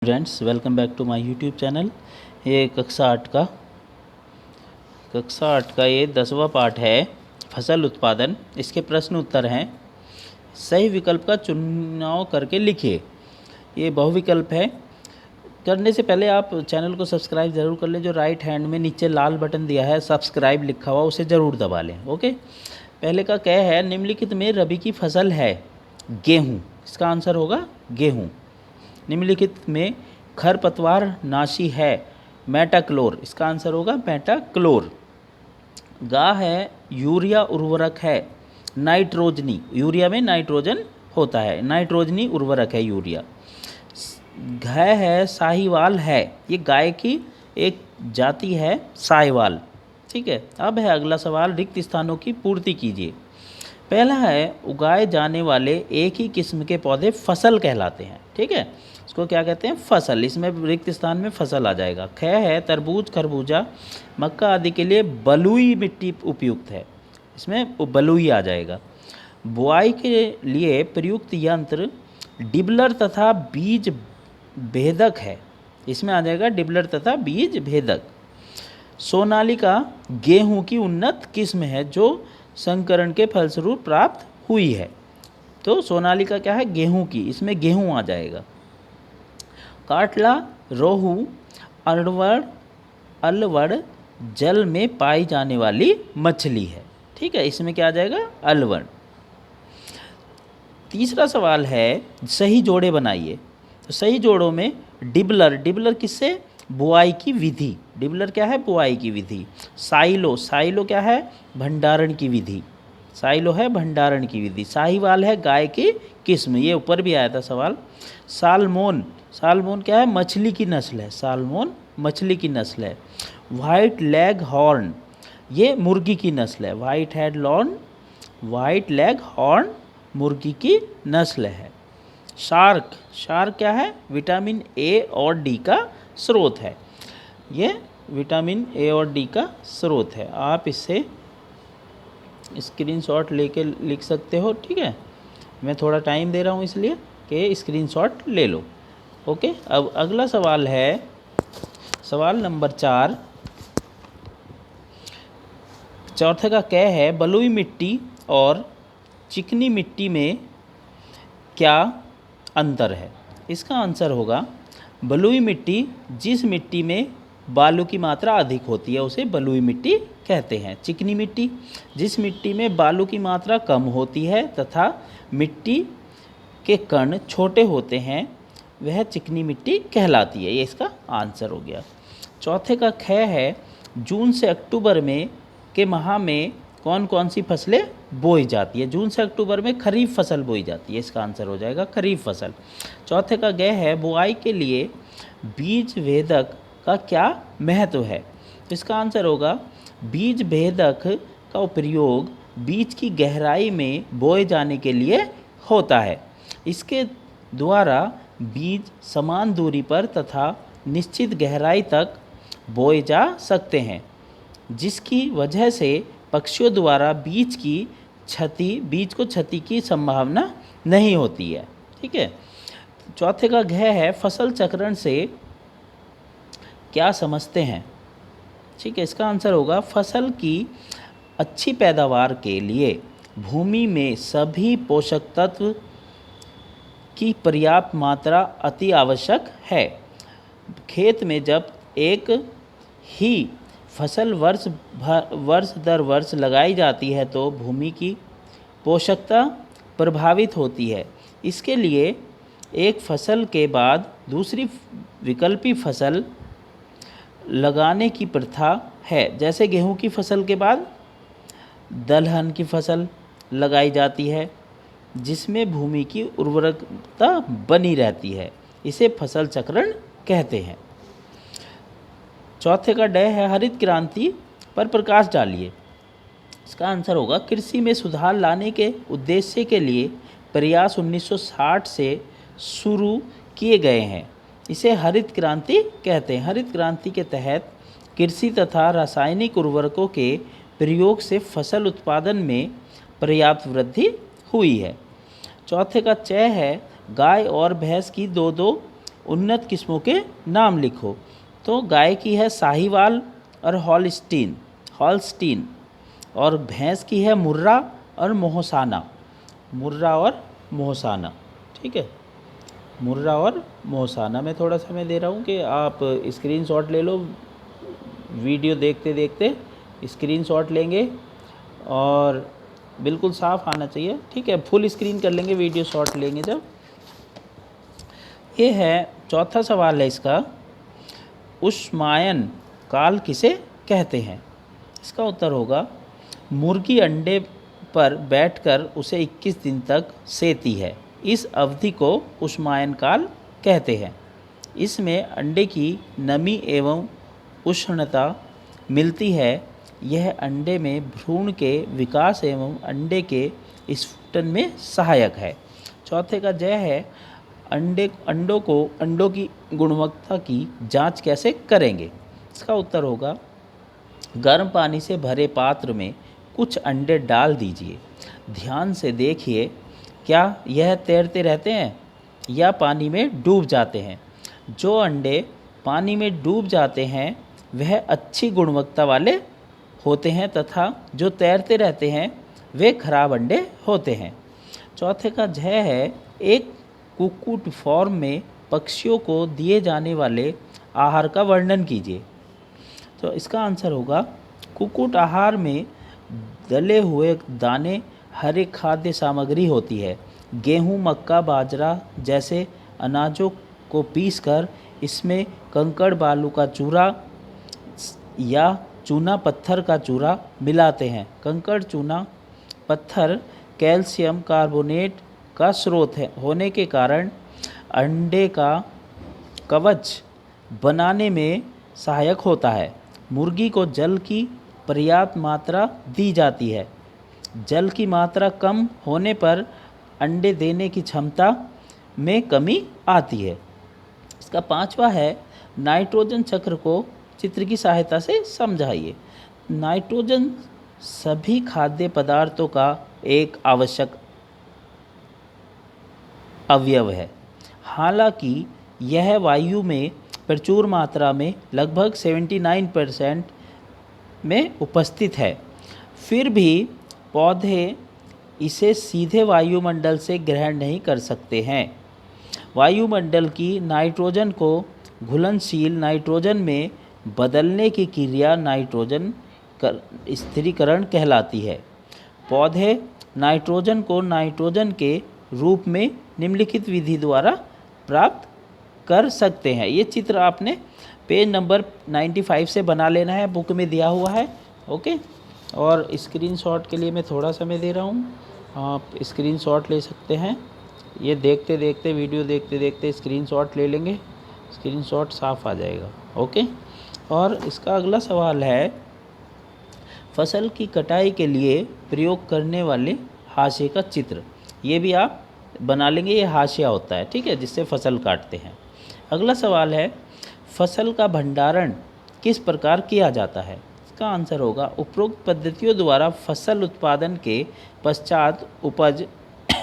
Friends, welcome back to my YouTube channel. ये कक्षा आठ का ये 10वां पार्ट है, फसल उत्पादन। इसके प्रश्न उत्तर हैं। सही विकल्प का चुनाव करके लिखिए। ये बहुविकल्प है। करने से पहले आप चैनल को सब्सक्राइब ज़रूर कर लें। जो राइट हैंड में नीचे लाल बटन दिया है सब्सक्राइब लिखा हुआ, उसे ज़रूर दबा लें। ओके। पहले का क्या है, निम्नलिखित में रबी की फसल है गेहूँ। इसका आंसर होगा गेहूँ। निम्नलिखित में खरपतवार नाशी है मेटाक्लोर। इसका आंसर होगा मेटाक्लोर। गा है यूरिया उर्वरक है नाइट्रोजनी। यूरिया में नाइट्रोजन होता है, नाइट्रोजनी उर्वरक है यूरिया। गाय है साहीवाल है, ये गाय की एक जाति है साहीवाल। ठीक है। अब है अगला सवाल, रिक्त स्थानों की पूर्ति कीजिए। पहला है उगाए जाने वाले एक ही किस्म के पौधे फसल कहलाते हैं। ठीक है, इसको क्या कहते हैं, फसल। इसमें रिक्त स्थान में फसल आ जाएगा। ख है तरबूज खरबूजा मक्का आदि के लिए बलुई मिट्टी उपयुक्त है, इसमें बलुई आ जाएगा। बुआई के लिए प्रयुक्त यंत्र डिबलर तथा बीज भेदक है, इसमें आ जाएगा डिबलर तथा बीज भेदक। सोनालिका गेहूं की उन्नत किस्म है जो संकरण के फलस्वरूप प्राप्त हुई है। तो सोनालिका क्या है, गेहूं की, इसमें गेहूं आ जाएगा। काटला रोहू अलवड़ जल में पाई जाने वाली मछली है। ठीक है, इसमें क्या आ जाएगा, अलवड़। तीसरा सवाल है सही जोड़े बनाइए। तो सही जोड़ों में डिबलर किससे, बुआई की विधि। डिबलर क्या है, बुआई की विधि। साइलो क्या है, भंडारण की विधि। साइलो है भंडारण की विधि। साहीवाल है गाय की किस्म, ये ऊपर भी आया था सवाल। सालमोन क्या है, मछली की नस्ल है। सालमोन मछली की नस्ल है। वाइट लेग हॉर्न, ये मुर्गी की नस्ल है। वाइट लेग हॉर्न मुर्गी की नस्ल है। शार्क क्या है, विटामिन ए और डी का स्रोत है। ये विटामिन ए और डी का स्रोत है। आप इससे स्क्रीनशॉट लेके लिख सकते हो। ठीक है, मैं थोड़ा टाइम दे रहा हूँ इसलिए कि स्क्रीनशॉट ले लो। ओके। अब अगला सवाल है सवाल नंबर 4। चौथे का क्या है, बलुई मिट्टी और चिकनी मिट्टी में क्या अंतर है। इसका आंसर होगा बलुई मिट्टी जिस मिट्टी में बालू की मात्रा अधिक होती है उसे बलुई मिट्टी कहते हैं। चिकनी मिट्टी जिस मिट्टी में बालू की मात्रा कम होती है तथा मिट्टी के कण छोटे होते हैं वह चिकनी मिट्टी कहलाती है। ये इसका आंसर हो गया। चौथे का ख है जून से अक्टूबर में के माह में कौन कौन सी फसलें बोई जाती है। जून से अक्टूबर में खरीफ फसल बोई जाती है, इसका आंसर हो जाएगा खरीफ फसल। चौथे का ग है बुआई के लिए बीज भेदक का क्या महत्व है। इसका आंसर होगा बीज भेदक का प्रयोग बीज की गहराई में बोए जाने के लिए होता है। इसके द्वारा बीज समान दूरी पर तथा निश्चित गहराई तक बोए जा सकते हैं, जिसकी वजह से पक्षियों द्वारा बीज को क्षति की संभावना नहीं होती है। ठीक है। चौथे का घ है फसल चक्रण से क्या समझते हैं। ठीक है, इसका आंसर होगा फसल की अच्छी पैदावार के लिए भूमि में सभी पोषक तत्व की पर्याप्त मात्रा अति आवश्यक है। खेत में जब एक ही फसल वर्ष दर वर्ष लगाई जाती है तो भूमि की पोषकता प्रभावित होती है। इसके लिए एक फसल के बाद दूसरी विकल्पी फसल लगाने की प्रथा है। जैसे गेहूं की फसल के बाद दलहन की फसल लगाई जाती है जिसमें भूमि की उर्वरकता बनी रहती है, इसे फसल चक्रण कहते हैं। चौथे का ड है हरित क्रांति पर प्रकाश डालिए। इसका आंसर होगा कृषि में सुधार लाने के उद्देश्य के लिए प्रयास 1960 से शुरू किए गए हैं, इसे हरित क्रांति कहते हैं। हरित क्रांति के तहत कृषि तथा रासायनिक उर्वरकों के प्रयोग से फसल उत्पादन में पर्याप्त वृद्धि हुई है। चौथे का च है गाय और भैंस की दो उन्नत किस्मों के नाम लिखो। तो गाय की है साहीवाल और हॉलस्टीन, और भैंस की है मुर्रा और मोहसाना। ठीक है, मुर्रा और मोहसाना। मैं थोड़ा समय दे रहा हूँ कि आप स्क्रीनशॉट ले लो, वीडियो देखते देखते स्क्रीनशॉट लेंगे और बिल्कुल साफ आना चाहिए। ठीक है, फुल स्क्रीन कर लेंगे वीडियो शॉट लेंगे जब। ये है चौथा सवाल है इसका, उष्मायन काल किसे कहते हैं? इसका उत्तर होगा, मुर्गी अंडे पर बैठकर उसे 21 दिन तक सेती है, इस अवधि को उष्मायन काल कहते हैं। इसमें अंडे की नमी एवं उष्णता मिलती है। यह अंडे में भ्रूण के विकास एवं अंडे के स्फुटन में सहायक है। चौथे का जय है, अंडों की गुणवत्ता की जांच कैसे करेंगे? इसका उत्तर होगा, गर्म पानी से भरे पात्र में कुछ अंडे डाल दीजिए। ध्यान से देखिए, क्या यह तैरते रहते हैं या पानी में डूब जाते हैं? जो अंडे पानी में डूब जाते हैं वह अच्छी गुणवत्ता वाले होते हैं तथा जो तैरते रहते हैं वे खराब अंडे होते हैं। चौथे का जय है, एक कुक्कुट फॉर्म में पक्षियों को दिए जाने वाले आहार का वर्णन कीजिए। तो इसका आंसर होगा, कुक्कुट आहार में दले हुए दाने हर एक खाद्य सामग्री होती है। गेहूँ, मक्का, बाजरा जैसे अनाजों को पीसकर इसमें कंकड़ बालू का चूरा या चूना पत्थर का चूरा मिलाते हैं। कंकड़ चूना पत्थर कैल्शियम कार्बोनेट का स्रोत होने के कारण अंडे का कवच बनाने में सहायक होता है। मुर्गी को जल की पर्याप्त मात्रा दी जाती है। जल की मात्रा कम होने पर अंडे देने की क्षमता में कमी आती है। इसका पांचवा है, नाइट्रोजन चक्र को चित्र की सहायता से समझाइए। नाइट्रोजन सभी खाद्य पदार्थों का एक आवश्यक अवयव है। हालांकि यह वायु में प्रचुर मात्रा में लगभग 79% में उपस्थित है, फिर भी पौधे इसे सीधे वायुमंडल से ग्रहण नहीं कर सकते हैं। वायुमंडल की नाइट्रोजन को घुलनशील नाइट्रोजन में बदलने की क्रिया नाइट्रोजन स्थिरीकरण कहलाती है। पौधे नाइट्रोजन को नाइट्रोजन के रूप में निम्नलिखित विधि द्वारा प्राप्त कर सकते हैं। ये चित्र आपने पेज नंबर 95 से बना लेना है, बुक में दिया हुआ है। ओके, और स्क्रीनशॉट के लिए मैं थोड़ा समय दे रहा हूँ, आप स्क्रीनशॉट ले सकते हैं। ये देखते देखते वीडियो देखते देखते स्क्रीनशॉट ले लेंगे, स्क्रीनशॉट साफ आ जाएगा। ओके, और इसका अगला सवाल है, फसल की कटाई के लिए प्रयोग करने वाले हाशिए का चित्र। ये भी आप बना लेंगे, ये हाशिया होता है, ठीक है, जिससे फसल काटते हैं। अगला सवाल है, फसल का भंडारण किस प्रकार किया जाता है? इसका आंसर होगा, उपरोक्त पद्धतियों द्वारा फसल उत्पादन के पश्चात उपज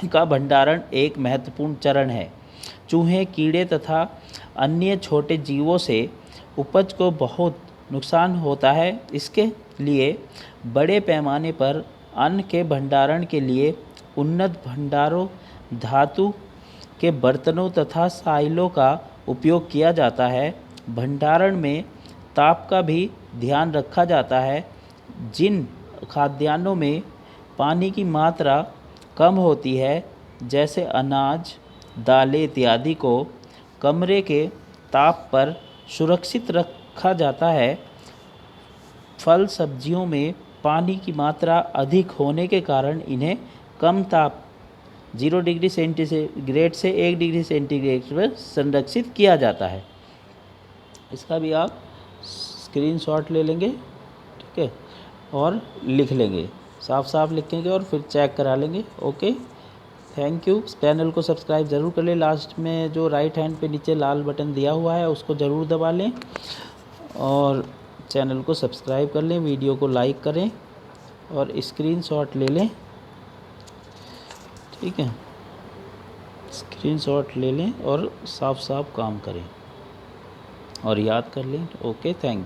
का भंडारण एक महत्वपूर्ण चरण है। चूहे, कीड़े तथा अन्य छोटे जीवों से उपज को बहुत नुकसान होता है। इसके लिए बड़े पैमाने पर अन्न के भंडारण के लिए उन्नत भंडारों, धातु के बर्तनों तथा साइलों का उपयोग किया जाता है। भंडारण में ताप का भी ध्यान रखा जाता है। जिन खाद्यान्नों में पानी की मात्रा कम होती है, जैसे अनाज, दालें इत्यादि को कमरे के ताप पर सुरक्षित रखा जाता है। फल सब्जियों में पानी की मात्रा अधिक होने के कारण इन्हें कम ताप 0 डिग्री सेंटीग्रेड से 1 डिग्री सेंटीग्रेड पर संरक्षित किया जाता है। इसका भी आप स्क्रीनशॉट ले लेंगे, ठीक है, और लिख लेंगे, साफ साफ लिखेंगे और फिर चेक करा लेंगे। Okay, thank you. चैनल को सब्सक्राइब ज़रूर कर लें। लास्ट में जो राइट हैंड पे नीचे लाल बटन दिया हुआ है उसको ज़रूर दबा लें और चैनल को सब्सक्राइब कर लें, वीडियो को लाइक करें और स्क्रीनशॉट ले लें, ठीक है। स्क्रीनशॉट ले लें और साफ साफ काम करें और याद कर लें। Okay, thank you.